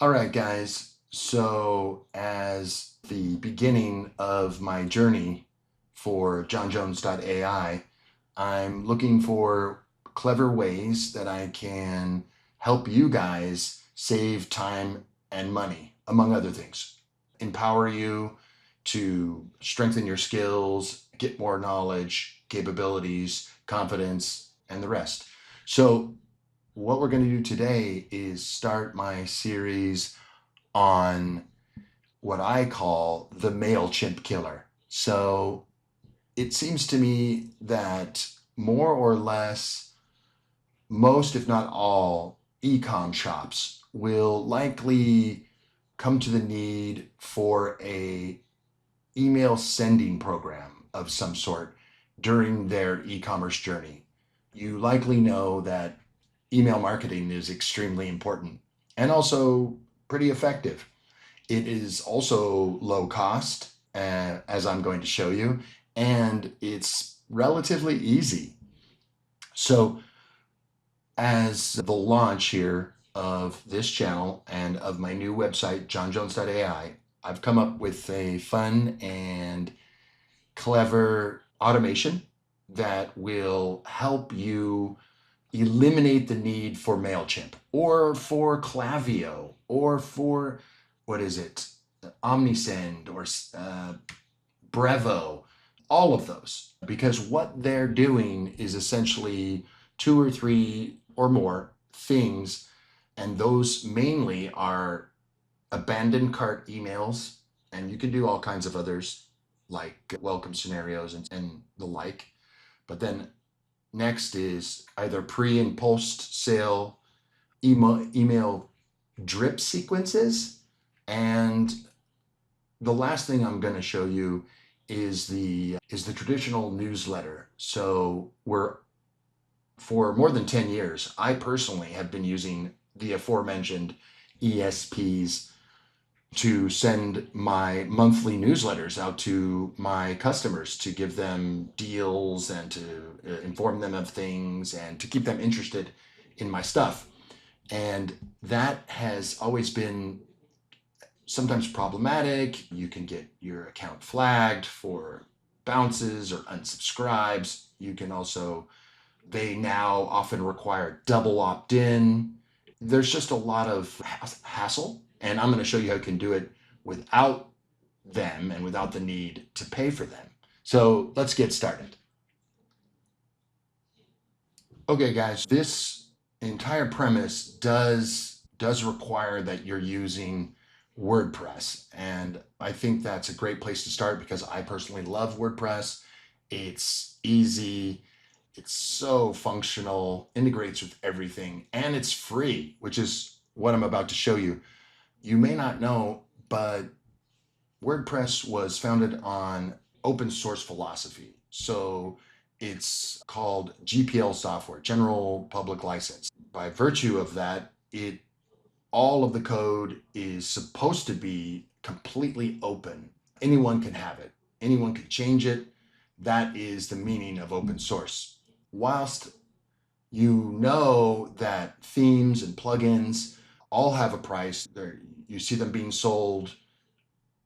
All right, guys. So, as the beginning of my journey for johnjones.ai, I'm looking for clever ways that I can help you guys save time and money, among other things. Empower you to strengthen your skills, get more knowledge, capabilities, confidence, and the rest. So, what we're going to do today is start my series on what I call the MailChimp killer. So it seems to me that more or less, most, if not all, e-com shops will likely come to the need for a email sending program of some sort during their e-commerce journey. You likely know that email marketing is extremely important and also pretty effective. It is also low cost, as I'm going to show you, and it's relatively easy. So, as the launch here of this channel and of my new website, johnjones.ai, I've come up with a fun and clever automation that will help you eliminate the need for MailChimp or for Klaviyo or for, what is it, Omnisend or Brevo, all of those. Because what they're doing is essentially two or three or more things, and those mainly are abandoned cart emails, and you can do all kinds of others like welcome scenarios and the like. But then next is either pre and post sale email drip sequences. And the last thing I'm going to show you is the traditional newsletter. So for more than 10 years, I personally have been using the aforementioned ESPs to send my monthly newsletters out to my customers to give them deals and to inform them of things and to keep them interested in my stuff. And that has always been sometimes problematic. You can get your account flagged for bounces or unsubscribes. You can also, they now often require double opt-in. There's just a lot of hassle, and I'm going to show you how you can do it without them and without the need to pay for them. So let's get started. Okay, guys, this entire premise does require that you're using WordPress, and I think that's a great place to start because I personally love WordPress. It's easy. It's so functional, integrates with everything, and it's free, which is what I'm about to show you. You may not know, but WordPress was founded on open source philosophy. So it's called GPL software, General Public License. By virtue of that, all of the code is supposed to be completely open. Anyone can have it. Anyone can change it. That is the meaning of open source. Whilst you know that themes and plugins all have a price, you see them being sold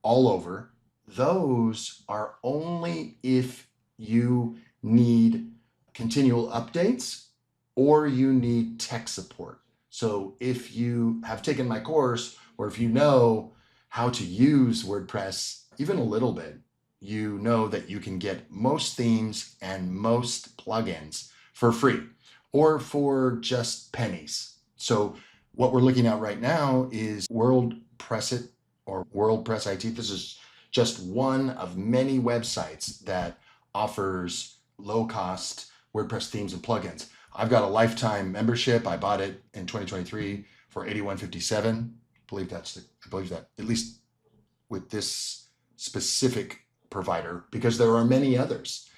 all over, those are only if you need continual updates or you need tech support. So if you have taken my course, or if you know how to use WordPress even a little bit, you know that you can get most themes and most plugins for free or for just pennies. So what we're looking at right now is WordPress It or WordPress IT. This is just one of many websites that offers low-cost WordPress themes and plugins. I've got a lifetime membership. I bought it in 2023 for $81.57. I believe that at least with this specific provider, because there are many others,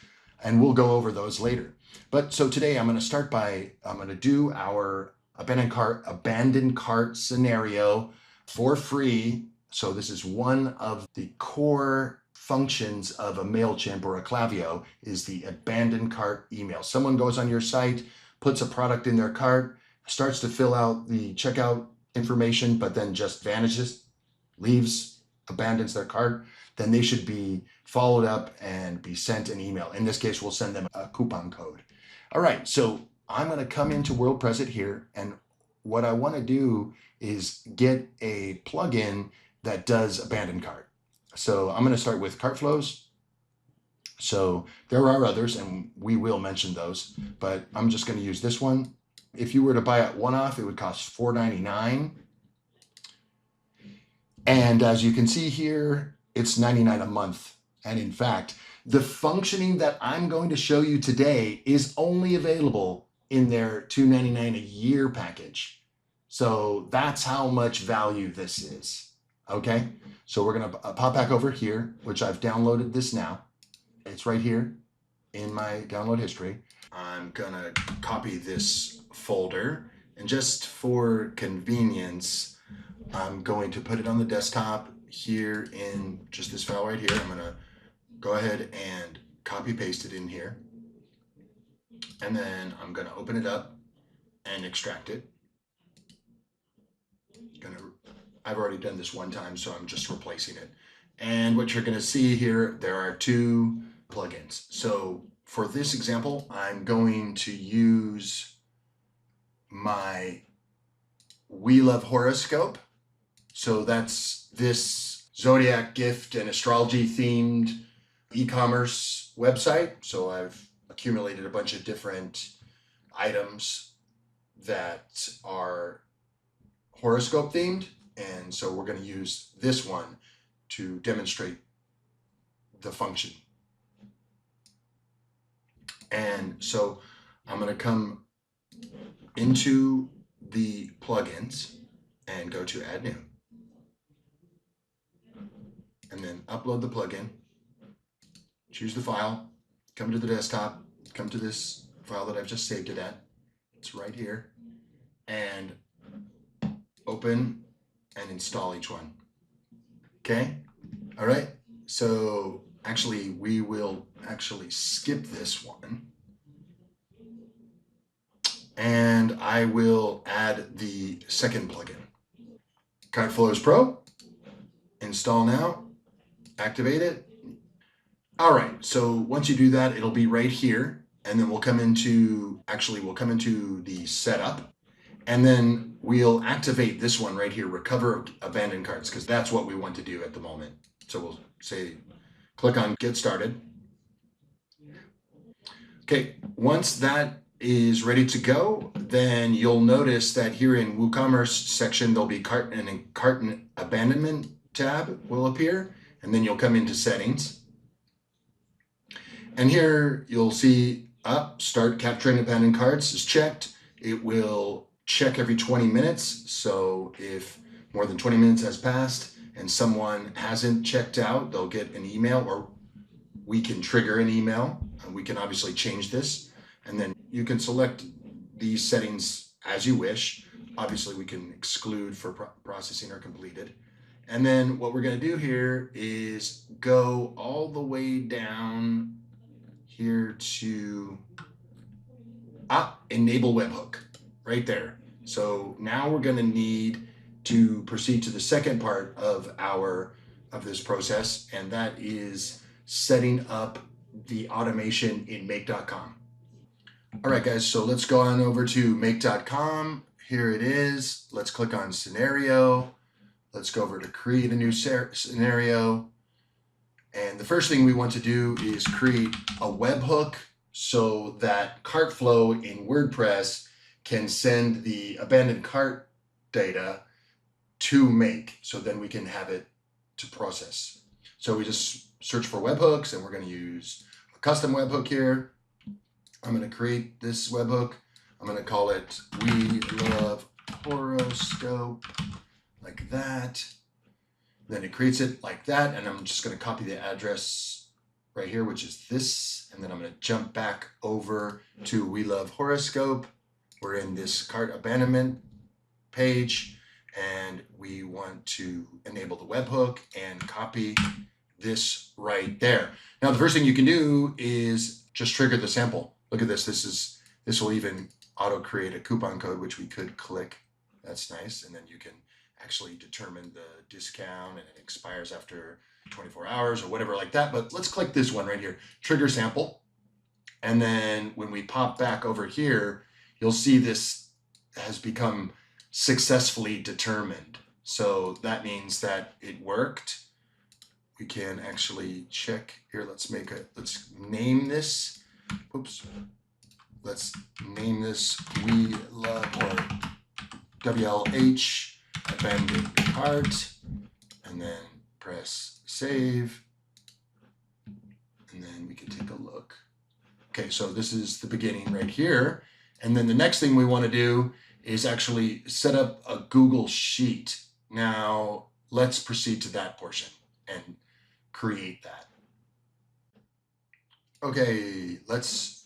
and we'll go over those later. But so today I'm going to do our abandoned cart scenario for free. So this is one of the core functions of a MailChimp or a Klaviyo is the abandoned cart email. Someone goes on your site, puts a product in their cart, starts to fill out the checkout information, but then just vanishes, leaves, abandons their cart, then they should be followed up and be sent an email. In this case, we'll send them a coupon code. All right, so I'm going to come into WordPress it here, and what I want to do is get a plugin that does abandoned cart. So I'm going to start with CartFlows. So there are others, and we will mention those, but I'm just going to use this one. If you were to buy it one-off, it would cost $4.99. And as you can see here, it's $99 a month. And in fact, the functioning that I'm going to show you today is only available in their $2.99 a year package. So that's how much value this is. Okay, so we're going to pop back over here, which I've downloaded this now. It's right here in my download history. I'm going to copy this folder, and just for convenience, I'm going to put it on the desktop here in just this file right here. I'm going to go ahead and copy paste it in here. And then I'm going to open it up and extract it. I've already done this one time, so I'm just replacing it. And what you're going to see here, there are two plugins. So for this example, I'm going to use my We Love Horoscope. So that's this zodiac gift and astrology themed e-commerce website. So I've accumulated a bunch of different items that are horoscope themed. And so we're going to use this one to demonstrate the function. And so I'm going to come into the plugins and go to add new. And then upload the plugin, choose the file, come to the desktop, come to this file that I've just saved it at. It's right here. And open and install each one. Okay. All right. So actually, we will actually skip this one. And I will add the second plugin. CartFlows Pro. Install now. Activate it. All right. So once you do that, it'll be right here. And then we'll come into the setup. And then we'll activate this one right here, recover abandoned carts, because that's what we want to do at the moment. So we'll say, click on get started. Okay, once that is ready to go, then you'll notice that here in WooCommerce section, there'll be cart and abandonment tab will appear, and then you'll come into settings. And here you'll see start capturing abandoned carts is checked. It will check every 20 minutes. So if more than 20 minutes has passed and someone hasn't checked out, they'll get an email, or we can trigger an email. We can obviously change this, and then you can select these settings as you wish. Obviously we can exclude for processing or completed. And then what we're going to do here is go all the way down here to enable webhook right there. So now we're going to need to proceed to the second part of this process, and that is setting up the automation in make.com. All right, guys, so let's go on over to make.com. Here it is. Let's click on scenario. Let's go over to create a new scenario. And the first thing we want to do is create a webhook so that CartFlow in WordPress can send the abandoned cart data to Make, so then we can have it to process. So we just search for webhooks, and we're going to use a custom webhook here. I'm going to create this webhook. I'm going to call it We Love Horoscope, like that. Then it creates it like that, and I'm just going to copy the address right here, which is this, and then I'm going to jump back over to We Love Horoscope. We're in this cart abandonment page, and we want to enable the webhook and copy this right there. Now, the first thing you can do is just trigger the sample. Look at this. This will even auto create a coupon code, which we could click That's nice. And then you can actually determine the discount and it expires after 24 hours or whatever like that. But let's click this one right here, trigger sample. And then when we pop back over here, you'll see this has become successfully determined. So that means that it worked. We can actually check here. Let's name this. Oops. Let's name this We Love or WLH Abandoned Cart, and then press save. And then we can take a look. Okay, so this is the beginning right here. And then the next thing we want to do is actually set up a Google Sheet. Now, let's proceed to that portion and create that. Okay, let's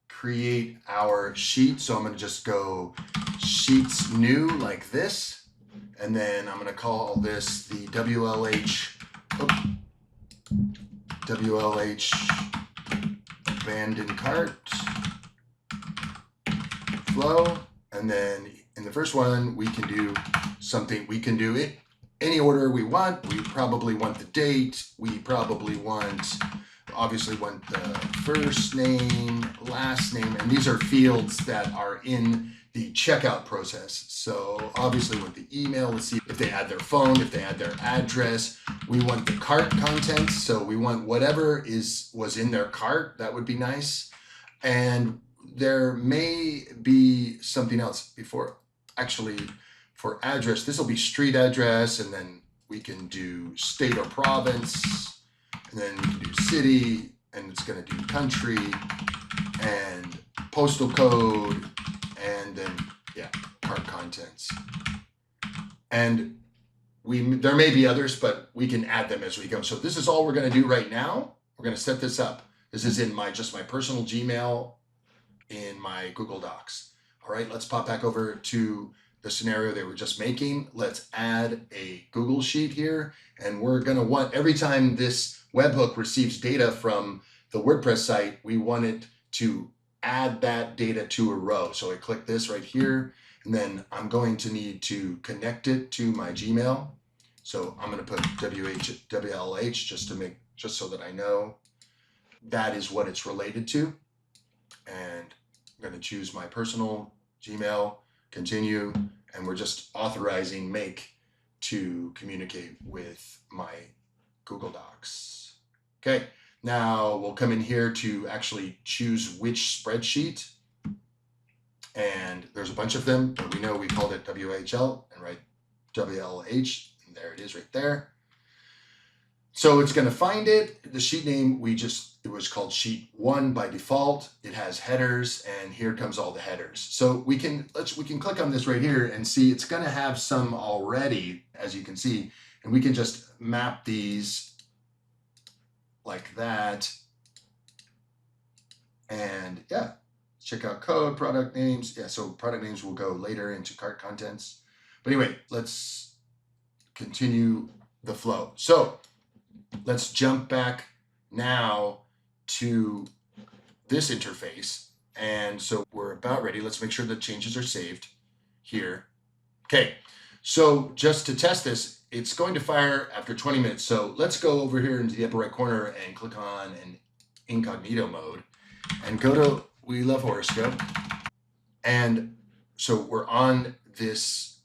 create our sheet. So I'm going to just go Sheets New like this. And then I'm going to call this the WLH Abandoned Cart Flow. And then in the first one, we can do something. We can do it any order we want. We probably want the date. We probably obviously want the first name, last name, and these are fields that are in the checkout process. So obviously with the email, let's see if they add their phone, if they add their address. We want the cart contents, so we want whatever was in their cart. That would be nice. And there may be something else for address. This will be street address, and then we can do state or province, and then we can do city, and it's going to do country and postal code, and then cart contents. And there may be others, but we can add them as we go. So this is all we're going to do right now. We're going to set this up. This is in just my personal Gmail in my Google Docs. All right, let's pop back over to the scenario they were just making. Let's add a Google Sheet here, and we're going to want, every time this webhook receives data from the WordPress site, we want it to add that data to a row. So I click this right here, and then I'm going to need to connect it to my Gmail. So I'm going to put WLH just so that I know that is what it's related to. And I'm going to choose my personal Gmail, continue, and we're just authorizing make to communicate with my Google Docs. Okay, now we'll come in here to actually choose which spreadsheet. And there's a bunch of them, but we know we called it WHL and write WLH, and there it is right there. So it's going to find it. The sheet name, it was called sheet 1 by default. It has headers, and here comes all the headers. So we can click on this right here and see it's going to have some already, as you can see, and we can just map these like that. And checkout code, product names. So product names will go later into cart contents. But anyway, let's continue the flow. So let's jump back now to this interface. And so we're about ready. Let's make sure the changes are saved here. Okay, so just to test this, it's going to fire after 20 minutes. So let's go over here into the upper right corner and click on an incognito mode and go to We Love Horoscope. And so we're on this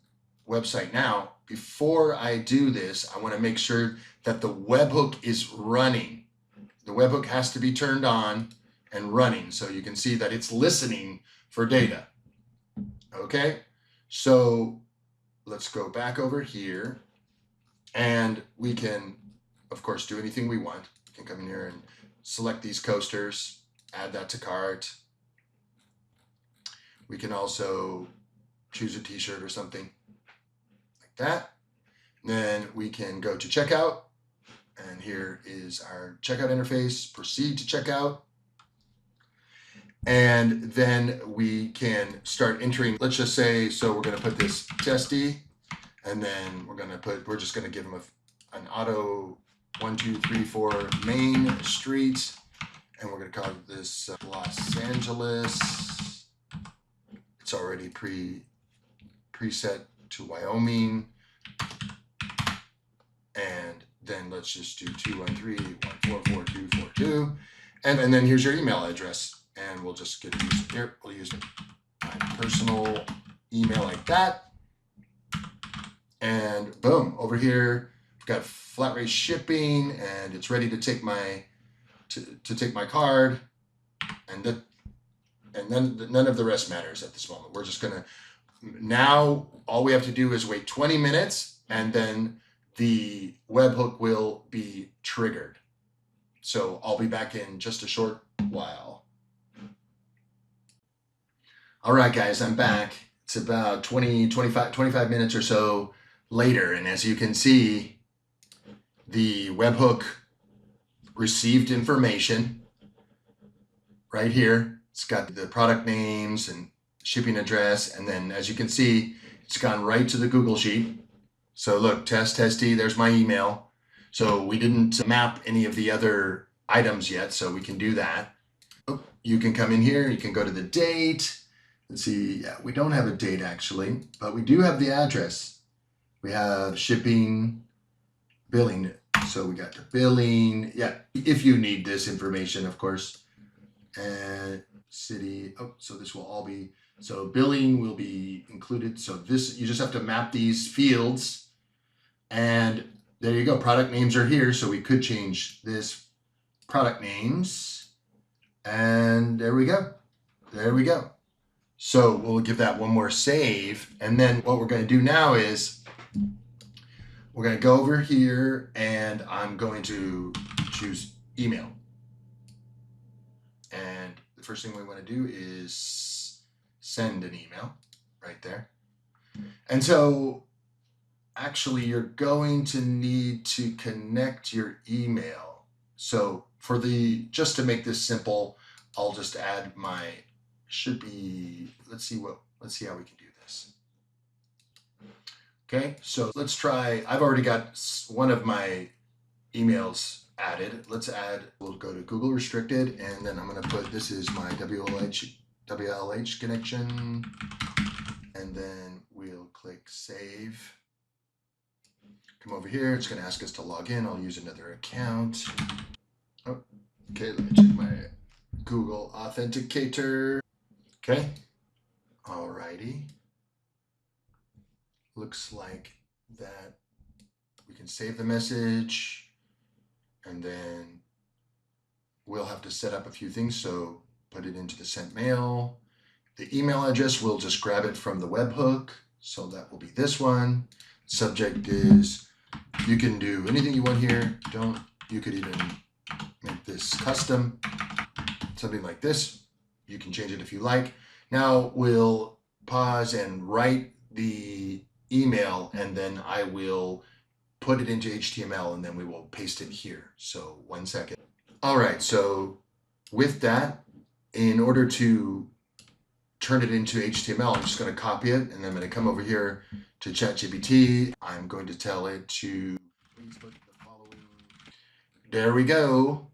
website now. Before I do this, I want to make sure that the webhook is running. The webhook has to be turned on and running, so you can see that it's listening for data. Okay, so let's go back over here, and we can, of course, do anything we want. We can come in here and select these coasters, add that to cart. We can also choose a t-shirt or something like that. Then we can go to checkout, and here is our checkout interface. Proceed to checkout, and then we can start entering. Let's just say, so we're going to put this testy, and then we're just going to give them an auto 1, 2, 3, 4 Main Street, and we're going to call this Los Angeles. It's already preset to Wyoming, and then let's just do 213-144-242, and then here's your email address, and we'll just get it here. We'll use my personal email like that, and boom, over here we've got flat rate shipping, and it's ready to take my take my card, and then none of the rest matters at this moment. We're just gonna, now all we have to do is wait 20 minutes, and then the webhook will be triggered. So I'll be back in just a short while. All right, guys, I'm back. It's about 25 minutes or so later, and as you can see, the webhook received information right here. It's got the product names and shipping address, and then as you can see, it's gone right to the Google Sheet. So look, testy, there's my email. So we didn't map any of the other items yet, so we can do that. Oh, you can come in here, you can go to the date. Let's see, yeah, we don't have a date actually, but we do have the address. We have shipping, billing. So we got the billing, yeah, if you need this information, of course. And city, oh, so this will all be, so billing will be included. So this, you just have to map these fields, and there you go. Product names are here. So we could change this product names, and there we go. There we go. So we'll give that one more save. And then what we're going to do now is we're going to go over here, and I'm going to choose email. And the first thing we want to do is send an email right there. And so actually you're going to need to connect your email. So for the, just to make this simple, I'll just add my, should be, let's see how we can do this. Okay, so let's try, I've already got one of my emails added. Let's add, we'll go to Google restricted, and then I'm going to put, this is my WLH connection, and then we'll click save. Come over here, it's going to ask us to log in. I'll use another account. Oh, okay, let me check my Google Authenticator. Okay, alrighty. Looks like that we can save the message, and then we'll have to set up a few things. So put it into the sent mail. The email address, we'll just grab it from the webhook. So that will be this one. Subject is, you can do anything you want here. You could even make this custom, something like this. You can change it if you like. Now we'll pause and write the email, and then I will put it into HTML, and then we will paste it here. So 1 second. All right, so with that, in order to turn it into HTML, I'm just going to copy it, and I'm going to come over here to ChatGPT. I'm going to tell it to please put the following. There we go.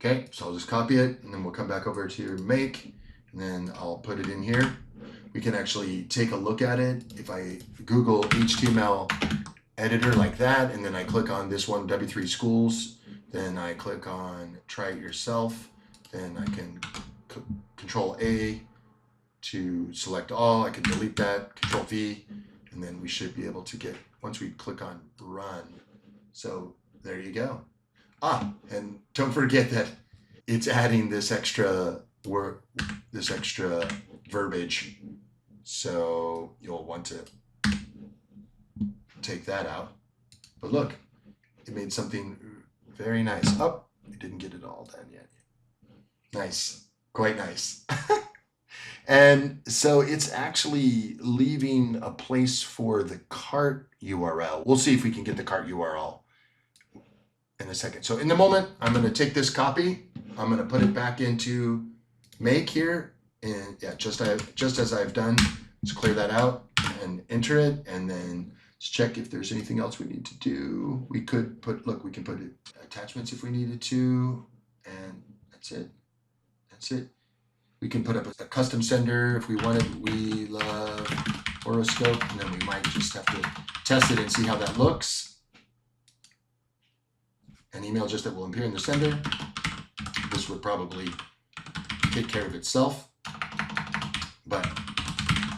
Okay, so I'll just copy it, and then we'll come back over to make, and then I'll put it in here. We can actually take a look at it. If I Google HTML editor like that, and then I click on this one, W3 Schools, then I click on try it yourself, then I can Control A to select all. I can delete that, Control V, and then we should be able to get, once we click on run. So there you go. And don't forget that it's adding this extra word, this extra verbiage. So you'll want to take that out. But look, it made something very nice. Oh, we didn't get it all done yet. Nice, quite nice. And so it's actually leaving a place for the cart URL. We'll see if we can get the cart URL in a second. So in the moment, I'm going to take this copy. I'm going to put it back into make here. And yeah, just as I've done, let's clear that out and enter it. And then let's check if there's anything else we need to do. We could put, look, we can put attachments if we needed to. And that's it. That's it. We can put up a custom sender if we wanted. We love horoscope, and then we might just have to test it and see how that looks. An email just that will appear in the sender. This would probably take care of itself, but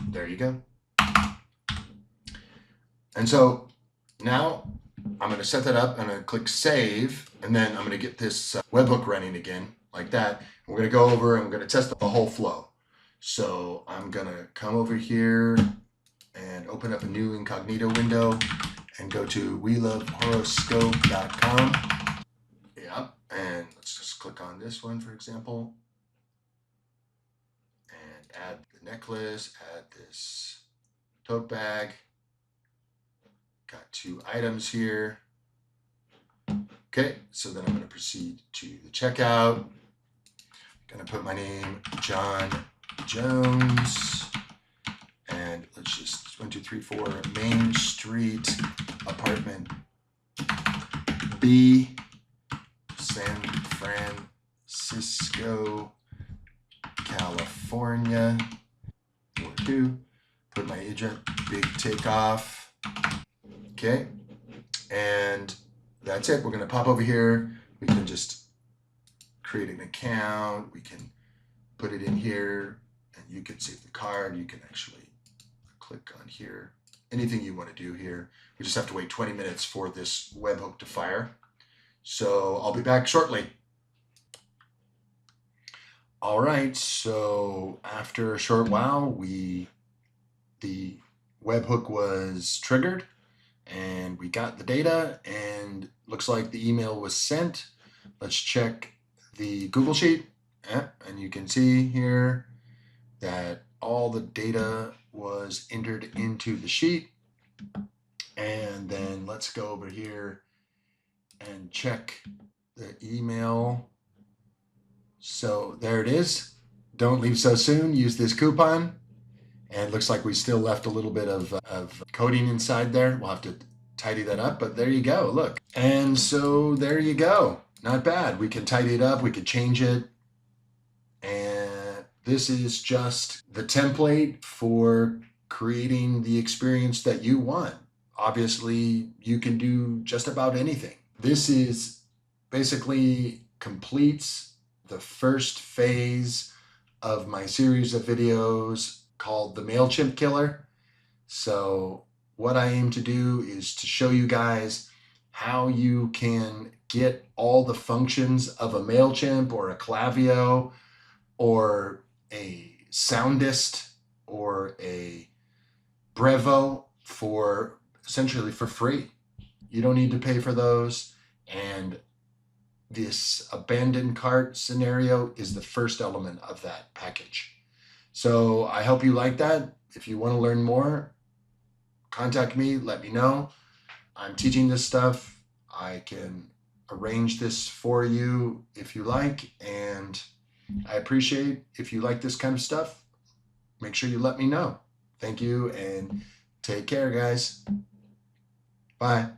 there you go. And so now I'm going to set that up. I'm going to click save, and then I'm going to get this webhook running again like that. We're going to go over and we're going to test the whole flow. So I'm going to come over here and open up a new incognito window and go to welovehoroscope.com. Yep, and let's just click on this one, for example, and add the necklace, add this tote bag. Got 2 items here. Okay, so then I'm going to proceed to the checkout. Going to put my name, John Jones, and let's just 1, 2, 3, 4 Main Street, apartment B, San Francisco, California. 4, 2. Put my agent, big takeoff. Okay, and that's it. We're going to pop over here. We can just create an account. We can put it in here, and you can save the card. You can actually click on here. Anything you want to do here. We just have to wait 20 minutes for this webhook to fire. So I'll be back shortly. All right, so after a short while, the webhook was triggered, and we got the data, and looks like the email was sent. Let's check the Google Sheet, and you can see here that all the data was entered into the sheet. And then let's go over here and check the email. So there it is. Don't leave so soon. Use this coupon. And it looks like we still left a little bit of coding inside there. We'll have to tidy that up, but there you go, look. And so there you go. Not bad. We can tidy it up, we can change it. And this is just the template for creating the experience that you want. Obviously, you can do just about anything. This is basically completes the first phase of my series of videos called the MailChimp Killer. So what I aim to do is to show you guys how you can get all the functions of a MailChimp or a Klaviyo or a Soundist or a Brevo for essentially for free. You don't need to pay for those. And this abandoned cart scenario is the first element of that package. So I hope you like that. If you want to learn more, contact me, let me know. I'm teaching this stuff. I can arrange this for you if you like, and I appreciate if you like this kind of stuff. Make sure you let me know. Thank you, and take care, guys. Bye.